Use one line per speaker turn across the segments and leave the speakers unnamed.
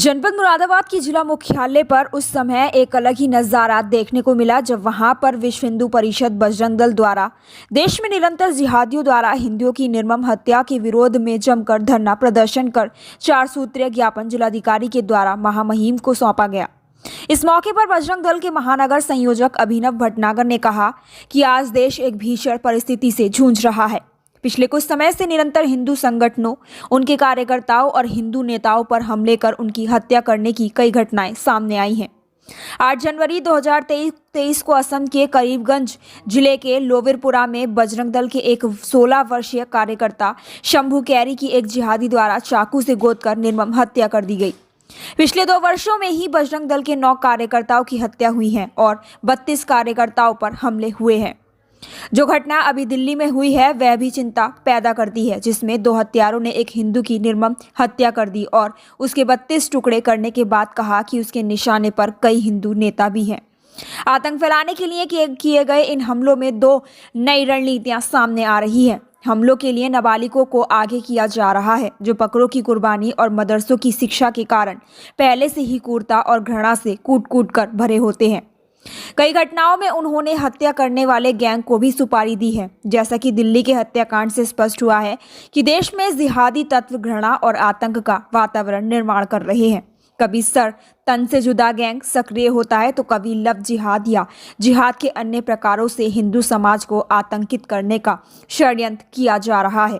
जनपद मुरादाबाद की जिला मुख्यालय पर उस समय एक अलग ही नजारा देखने को मिला जब वहां पर विश्व हिंदू परिषद बजरंग दल द्वारा देश में निरंतर जिहादियों द्वारा हिंदुओं की निर्मम हत्या के विरोध में जमकर धरना प्रदर्शन कर 4 सूत्रीय ज्ञापन जिलाधिकारी के द्वारा महामहिम को सौंपा गया। इस मौके पर बजरंग दल के महानगर संयोजक अभिनव भटनागर ने कहा कि आज देश एक भीषण परिस्थिति से जूझ रहा है। पिछले कुछ समय से निरंतर हिंदू संगठनों, उनके कार्यकर्ताओं और हिंदू नेताओं पर हमले कर उनकी हत्या करने की कई घटनाएं सामने आई हैं। 8 जनवरी 2023 को असम के करीमगंज जिले के लोविरपुरा में बजरंग दल के एक 16 वर्षीय कार्यकर्ता शंभू कैरी की एक जिहादी द्वारा चाकू से गोदकर निर्मम हत्या कर दी गई। पिछले 2 वर्षों में ही बजरंग दल के 9 कार्यकर्ताओं की हत्या हुई है और 32 कार्यकर्ताओं पर हमले हुए हैं। जो घटना अभी दिल्ली में हुई है वह भी चिंता पैदा करती है, जिसमें 2 हत्यारों ने एक हिंदू की निर्मम हत्या कर दी और उसके 32 टुकड़े करने के बाद कहा कि उसके निशाने पर कई हिंदू नेता भी हैं। आतंक फैलाने के लिए किए गए इन हमलों में 2 नई रणनीतियां सामने आ रही है। हमलों के लिए नाबालिगों को आगे किया जा रहा है, जो बकरों की कुर्बानी और मदरसों की शिक्षा के कारण पहले से ही क्रूरता और घृणा से कूट कूट कर भरे होते हैं। कई घटनाओं में उन्होंने हत्या करने वाले गैंग को भी सुपारी दी है। जैसा कि दिल्ली के हत्याकांड से स्पष्ट हुआ है कि देश में जिहादी तत्व घृणा और आतंक का वातावरण निर्माण कर रहे हैं। कभी सर तन से जुदा गैंग सक्रिय होता है तो कभी लव जिहाद या जिहाद के अन्य प्रकारों से हिंदू समाज को आतंकित करने का षड्यंत्र किया जा रहा है।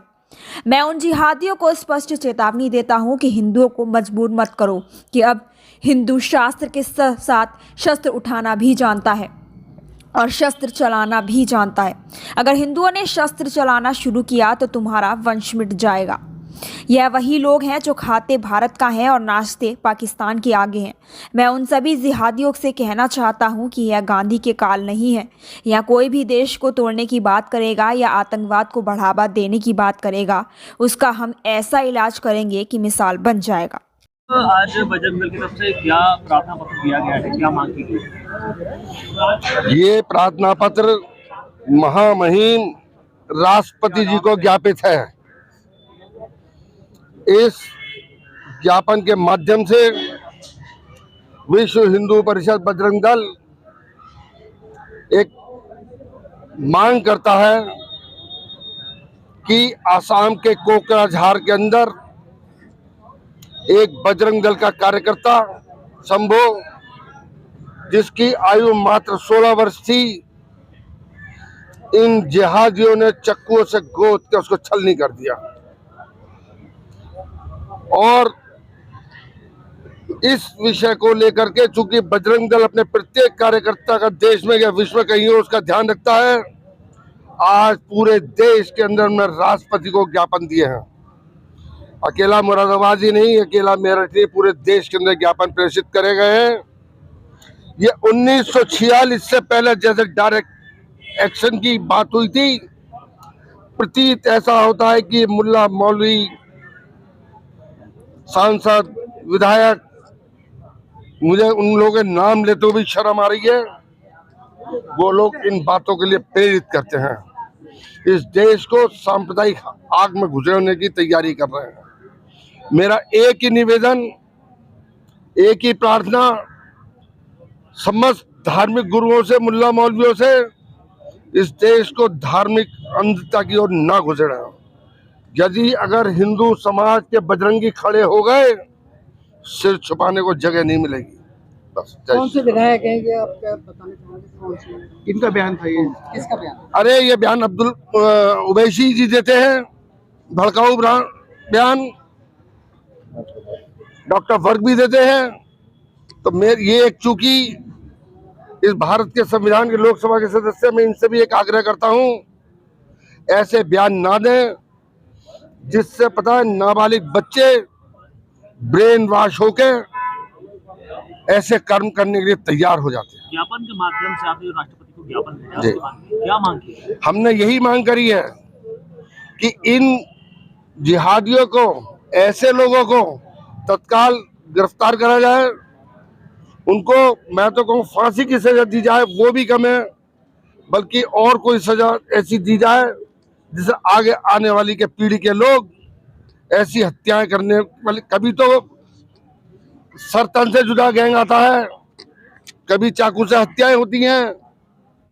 मैं उन जिहादियों को स्पष्ट चेतावनी देता हूं कि हिंदुओं को मजबूर मत करो कि अब हिंदू शास्त्र के साथ शस्त्र उठाना भी जानता है और शस्त्र चलाना भी जानता है। अगर हिंदुओं ने शस्त्र चलाना शुरू किया तो तुम्हारा वंश मिट जाएगा। यह वही लोग हैं जो खाते भारत का हैं और नाचते पाकिस्तान के आगे हैं। मैं उन सभी जिहादियों से कहना चाहता हूं कि यह गांधी के काल नहीं है। यह कोई भी देश को तोड़ने की बात करेगा या आतंकवाद को बढ़ावा देने की बात करेगा, उसका हम ऐसा इलाज करेंगे कि मिसाल बन जाएगा।
आज बजरंग दल की तरफ से क्या प्रार्थना पत्र दिया गया है, क्या मांग की गई?
ये प्रार्थना पत्र महामहिम राष्ट्रपति जी को ज्ञापित है। इस ज्ञापन के माध्यम से विश्व हिंदू परिषद बजरंग दल एक मांग करता है कि आसाम के कोकराझार के अंदर एक बजरंग दल का कार्यकर्ता शंभू, जिसकी आयु मात्र 16 वर्ष थी, इन जिहादियों ने चक्कुओं से गोद के उसको छलनी कर दिया। और इस विषय को लेकर के चूंकि बजरंग दल अपने प्रत्येक कार्यकर्ता का देश में या विश्व में कहीं हो उसका ध्यान रखता है, आज पूरे देश के अंदर में राष्ट्रपति को ज्ञापन दिए हैं। अकेला मुरादाबाद ही नहीं, अकेला मेरठ नहीं, पूरे देश के अंदर ज्ञापन प्रेषित करे गए हैं। ये 1946 से पहले जैसे डायरेक्ट एक्शन की बात हुई थी, प्रतीत ऐसा होता है कि मुल्ला मौलवी, सांसद, विधायक, मुझे उन लोगों के नाम लेते हुए भी शर्म आ रही है, वो लोग इन बातों के लिए प्रेरित करते हैं। इस देश को सांप्रदायिक आग में घुसेड़ने की तैयारी कर रहे हैं। मेरा एक ही निवेदन, एक ही प्रार्थना समस्त धार्मिक गुरुओं से, मुल्ला मौलवियों से, इस देश को धार्मिक अंधता की ओर ना घुसेड़े। यदि अगर हिंदू समाज के बजरंगी खड़े हो गए, सिर छुपाने को जगह नहीं मिलेगी। बस।
कौन से विधायक हैं ये आप क्या बताना चाहोगे? कौन से
इनका बयान था ये?
किसका बयान?
अरे ये बयान अब्दुल उवैसी जी देते हैं, भड़काऊ बयान डॉक्टर वर्ग भी देते हैं। तो ये चूंकि इस भारत के संविधान के लोकसभा के सदस्य, मैं इनसे भी एक आग्रह करता हूं, ऐसे बयान ना दें जिससे पता है नाबालिग बच्चे ब्रेन वॉश होके ऐसे कर्म करने के लिए तैयार हो जाते हैं।
ज्ञापन के माध्यम से आपने राष्ट्रपति को ज्ञापन भेजा, क्या मांग की?
हमने यही मांग करी है कि इन जिहादियों को, ऐसे लोगों को तत्काल गिरफ्तार करा जाए। उनको मैं तो कहूँ फांसी की सजा दी जाए, वो भी कम है, बल्कि और कोई सजा ऐसी दी जाए जिससे आगे आने वाली के पीढ़ी के लोग ऐसी हत्याएं करने वाले, कभी तो सरतन से जुदा गैंग आता है, कभी चाकू से हत्याएं होती हैं,